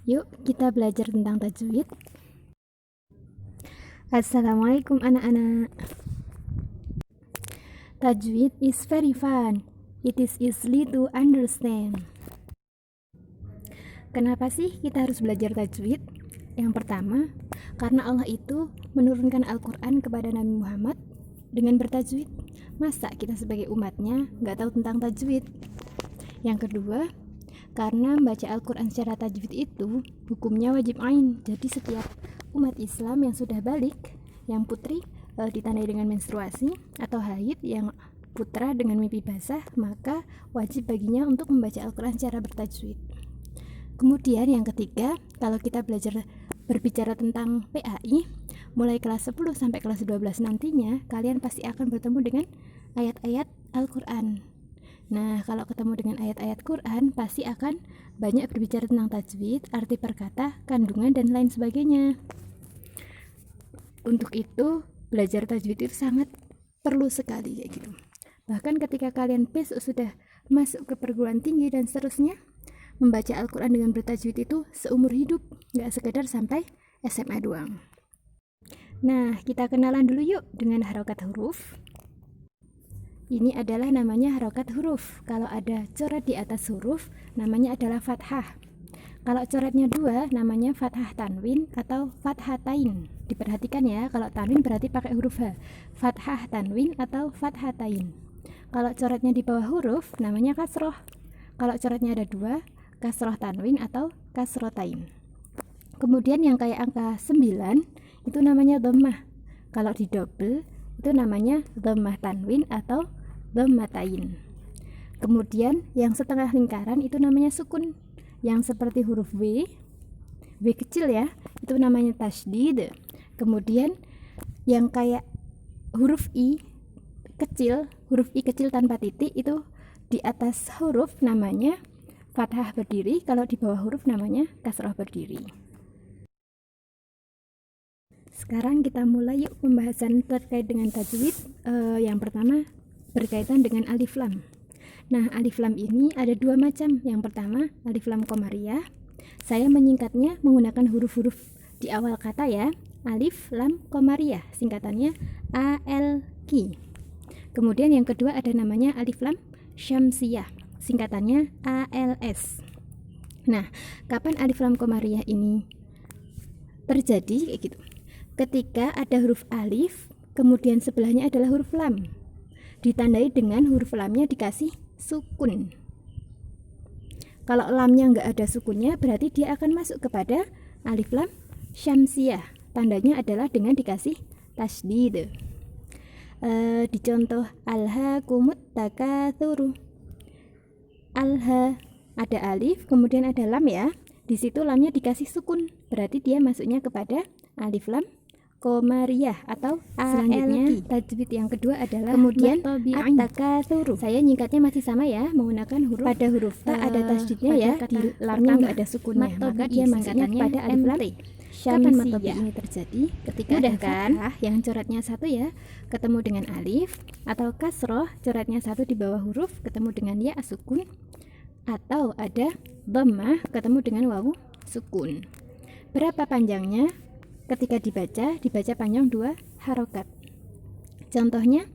Yuk kita belajar tentang tajwid. Assalamualaikum anak-anak. Tajwid is very fun. It is easy to understand. Kenapa sih kita harus belajar tajwid? Yang pertama, karena Allah itu menurunkan Al-Quran kepada Nabi Muhammad dengan bertajwid. Masa kita sebagai umatnya nggak tahu tentang tajwid? Yang kedua, karena membaca Al-Quran secara tajwid itu hukumnya wajib ain. Jadi setiap umat Islam yang sudah balik, yang putri ditandai dengan menstruasi, atau haid yang putra dengan mimpi basah, maka wajib baginya untuk membaca Al-Quran secara bertajwid. Kemudian yang ketiga, kalau kita belajar berbicara tentang PAI, mulai kelas 10 sampai kelas 12 nantinya, kalian pasti akan bertemu dengan ayat-ayat Al-Quran. Nah, kalau ketemu dengan ayat-ayat Quran, pasti akan banyak berbicara tentang tajwid, arti perkata, kandungan, dan lain sebagainya. Untuk itu, belajar tajwid itu sangat perlu sekali kayak gitu. Bahkan ketika kalian besok sudah masuk ke perguruan tinggi dan seterusnya, membaca Al-Quran dengan bertajwid itu seumur hidup, nggak sekedar sampai SMA doang. Nah, kita kenalan dulu yuk dengan harokat huruf. Ini adalah namanya harokat huruf. Kalau ada coret di atas huruf, namanya adalah fathah. Kalau coretnya dua, namanya fathah tanwin atau fathatain. Diperhatikan ya, kalau tanwin berarti pakai huruf H. Fathah tanwin atau fathatain. Kalau coretnya di bawah huruf, namanya kasroh. Kalau coretnya ada dua, kasroh tanwin atau kasrotain. Kemudian yang kayak angka 9, itu namanya dhammah. Kalau di double, itu namanya dhammah tanwin atau dhammatain. Kemudian yang setengah lingkaran itu namanya sukun. Yang seperti huruf W kecil ya, itu namanya tasydid. Kemudian yang kayak huruf I kecil tanpa titik, itu di atas huruf namanya fathah berdiri, kalau di bawah huruf namanya kasroh berdiri. Sekarang kita mulai yuk pembahasan terkait dengan tajwid. Yang pertama berkaitan dengan alif lam. Nah, alif lam ini ada dua macam. Yang pertama, alif lam qamariyah. Saya menyingkatnya menggunakan huruf-huruf di awal kata ya. Alif lam qamariyah, singkatannya ALQ. Kemudian yang kedua ada namanya alif lam syamsiyah, singkatannya ALS. Nah, kapan alif lam qamariyah ini terjadi kayak gitu? Ketika ada huruf alif, kemudian sebelahnya adalah huruf lam, ditandai dengan huruf lamnya dikasih sukun. Kalau lamnya nggak ada sukunnya, berarti dia akan masuk kepada alif lam syamsiyah. Tandanya adalah dengan dikasih tasydid. Di contoh alhaakumut takatsur, alha ada alif, kemudian ada lam ya. Di situ lamnya dikasih sukun, berarti dia masuknya kepada alif lam qamariyah atau selanjutnya tajwid yang kedua adalah kemudian at-takatsur. Saya nyingkatnya masih sama ya, menggunakan huruf pada huruf ta ada tasydidnya ya, di lamnya nggak ada sukunnya, maka dia masuknya pada alif lam. Kapan matobi ini terjadi? Ketika ada fathah yang coretnya satu ya, ketemu dengan alif, atau kasroh coretnya satu di bawah huruf ketemu dengan ya sukun, atau ada dhammah ketemu dengan wawu sukun. Berapa panjangnya? Ketika dibaca panjang 2 harokat. Contohnya,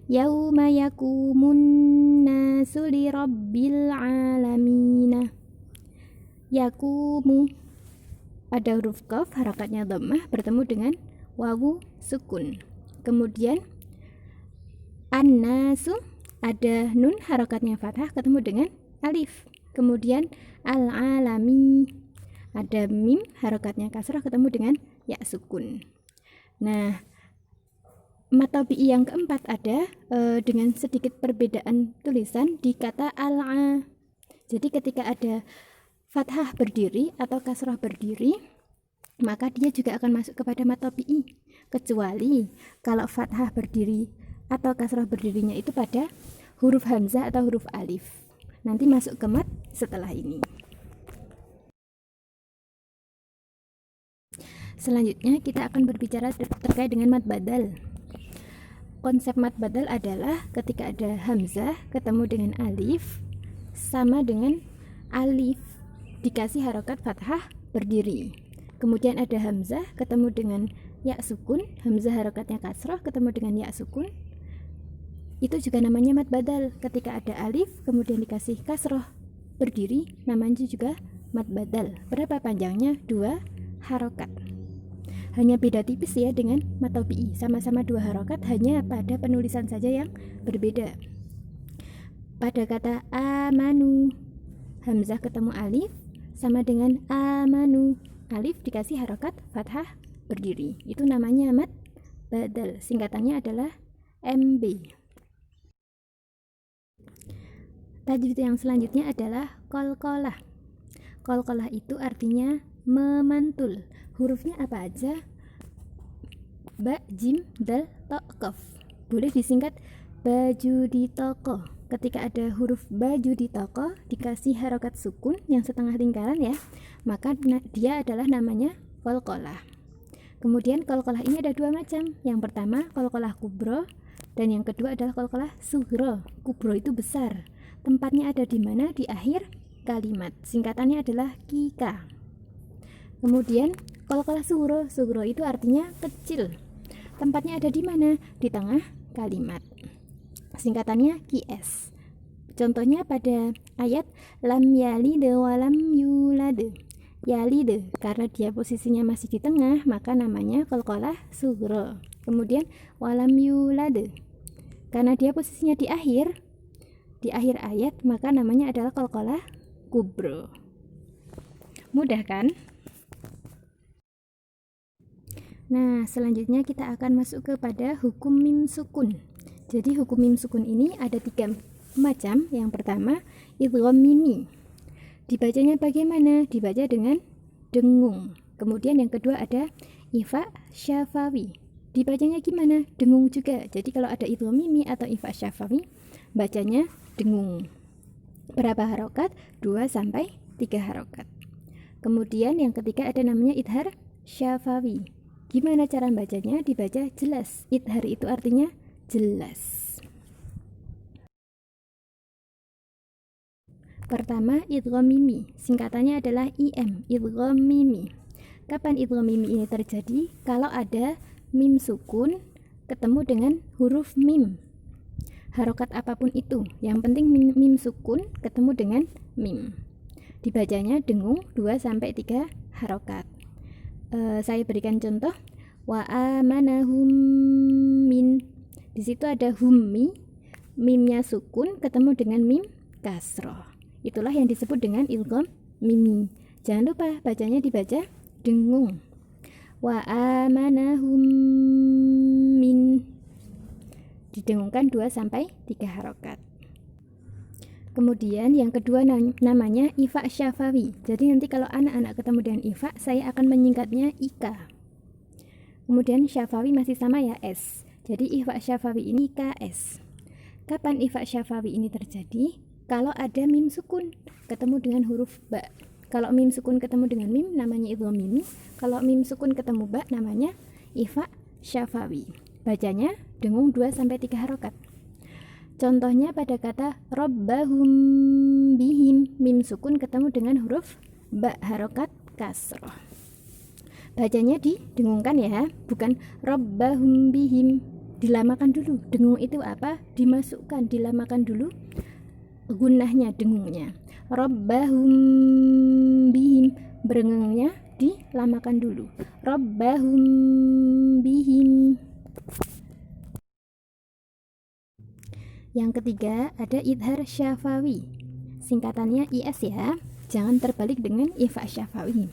yauma yakumun nasu li rabbil alamin. Yakumu ada huruf qaf, harokatnya dhammah bertemu dengan wawu sukun. Kemudian an-nasu ada nun, harokatnya fathah ketemu dengan alif. Kemudian al-alami ada mim, harokatnya kasrah ketemu dengan ya sukun. Nah, matobi'i yang keempat ada dengan sedikit perbedaan tulisan di kata al-a. Jadi ketika ada fathah berdiri atau kasrah berdiri, maka dia juga akan masuk kepada matobi'i. Kecuali kalau fathah berdiri atau kasrah berdirinya itu pada huruf hamzah atau huruf alif. Nanti masuk ke mat setelah ini. Selanjutnya kita akan berbicara terkait dengan mad badal. Konsep mad badal adalah ketika ada hamzah ketemu dengan alif sama dengan alif dikasih harokat fathah berdiri. Kemudian ada hamzah ketemu dengan ya sukun, hamzah harokatnya kasroh ketemu dengan ya sukun, itu juga namanya mad badal. Ketika ada alif kemudian dikasih kasroh berdiri, namanya juga mad badal. Berapa panjangnya? 2 harokat. Hanya beda tipis ya dengan mad tabi'i, sama-sama 2 harokat, hanya pada penulisan saja yang berbeda. Pada kata amanu, hamzah ketemu alif sama dengan amanu, alif dikasih harokat fathah berdiri, itu namanya mad badal, singkatannya adalah MB. Tajwid yang selanjutnya adalah qalqalah. Qalqalah itu artinya memantul. Hurufnya apa aja? Ba, jim, dal, to, qaf. Boleh disingkat baju di toko. Ketika ada huruf baju di toko dikasih harokat sukun yang setengah lingkaran ya, maka dia adalah namanya qalqalah. Kemudian qalqalah ini ada 2 macam. Yang pertama qalqalah kubro dan yang kedua adalah qalqalah sughro. Kubro itu besar. Tempatnya ada di mana? Di akhir kalimat. Singkatannya adalah kika. Kemudian qalqalah sughro. Sughro itu artinya kecil. Tempatnya ada di mana? Di tengah kalimat. Singkatannya qs. Contohnya pada ayat lam yalid wa lam yulad. Yalid karena dia posisinya masih di tengah, maka namanya qalqalah sughro. Kemudian walam yulad karena dia posisinya di akhir ayat, maka namanya adalah qalqalah kubro. Mudah kan? Nah, selanjutnya kita akan masuk kepada hukum mim sukun. Jadi hukum mim sukun ini ada 3 macam. Yang pertama idgham mimi. Dibacanya bagaimana? Dibaca dengan dengung. Kemudian yang kedua ada ifa syafawi. Dibacanya gimana? Dengung juga. Jadi kalau ada idgham mimi atau ifa syafawi, bacanya dengung. Berapa harokat? 2 sampai 3 harokat. Kemudian yang ketiga ada namanya idhar syafawi. Gimana cara bacanya? Dibaca jelas. Idhar itu artinya jelas. Pertama idgham mimi. Singkatannya adalah IM, idgham mimi. Kapan idgham mimi ini terjadi? Kalau ada mim sukun ketemu dengan huruf mim. Harokat apapun itu, yang penting mim sukun ketemu dengan mim. Dibacanya dengung 2 sampai 3 harokat. Saya berikan contoh. Wa amanahum min. Di situ ada hummi, mimnya sukun ketemu dengan mim kasroh. Itulah yang disebut dengan idgham mimi. Jangan lupa bacanya dibaca dengung. Wa amanahum min. Didengungkan 2 sampai 3 harokat. Kemudian yang kedua namanya ifa syafawi. Jadi nanti kalau anak-anak ketemu dengan ifa, saya akan menyingkatnya ika. Kemudian syafawi masih sama ya, s. Jadi ifa syafawi ini ks. Kapan ifa syafawi ini terjadi? Kalau ada mim sukun ketemu dengan huruf ba. Kalau mim sukun ketemu dengan mim namanya idgham mimi. Kalau mim sukun ketemu ba namanya ifa syafawi. Bacanya dengung 2 sampai 3 harokat. Contohnya pada kata rabbahum bihim, mim sukun ketemu dengan huruf ba harokat kasroh. Bacanya didengungkan ya, bukan rabbahum bihim. Dilamakan dulu. Dengung itu apa? Dimasukkan, dilamakan dulu gunnahnya, dengungnya. Rabbahum bihim, berengengnya dilamakan dulu. Rabbahum bihim. Yang ketiga ada idhar syafawi. Singkatannya IS ya. Jangan terbalik dengan ifa syafawi.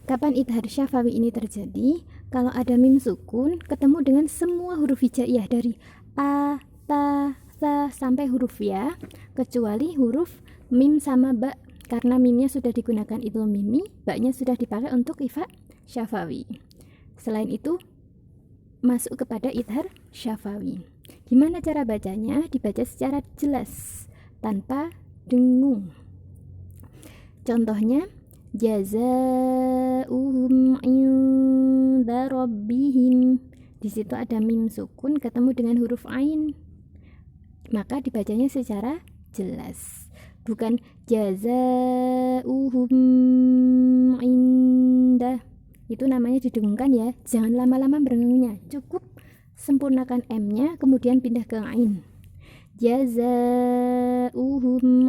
Kapan idhar syafawi ini terjadi? Kalau ada mim sukun ketemu dengan semua huruf hijaiyah dari a, ta, sa sampai huruf ya, kecuali huruf mim sama ba. Karena mimnya sudah digunakan idgham mimi, ba-nya sudah dipakai untuk ifa syafawi. Selain itu masuk kepada idhar syafawi. Gimana cara bacanya? Dibaca secara jelas tanpa dengung. Contohnya jazaa'uhum 'inda rabbihim. Di situ ada mim sukun ketemu dengan huruf ain. Maka dibacanya secara jelas. Bukan jazaa'uhum itu namanya didengungkan ya, jangan lama-lama merengungnya, cukup sempurnakan M-nya kemudian pindah ke Ain. Jazaa'uhum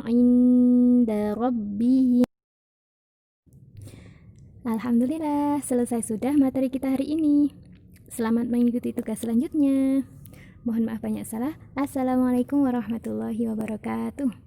'inda rabbihim. Alhamdulillah, selesai sudah materi kita hari ini. Selamat mengikuti tugas selanjutnya. Mohon maaf banyak salah. Assalamualaikum warahmatullahi wabarakatuh.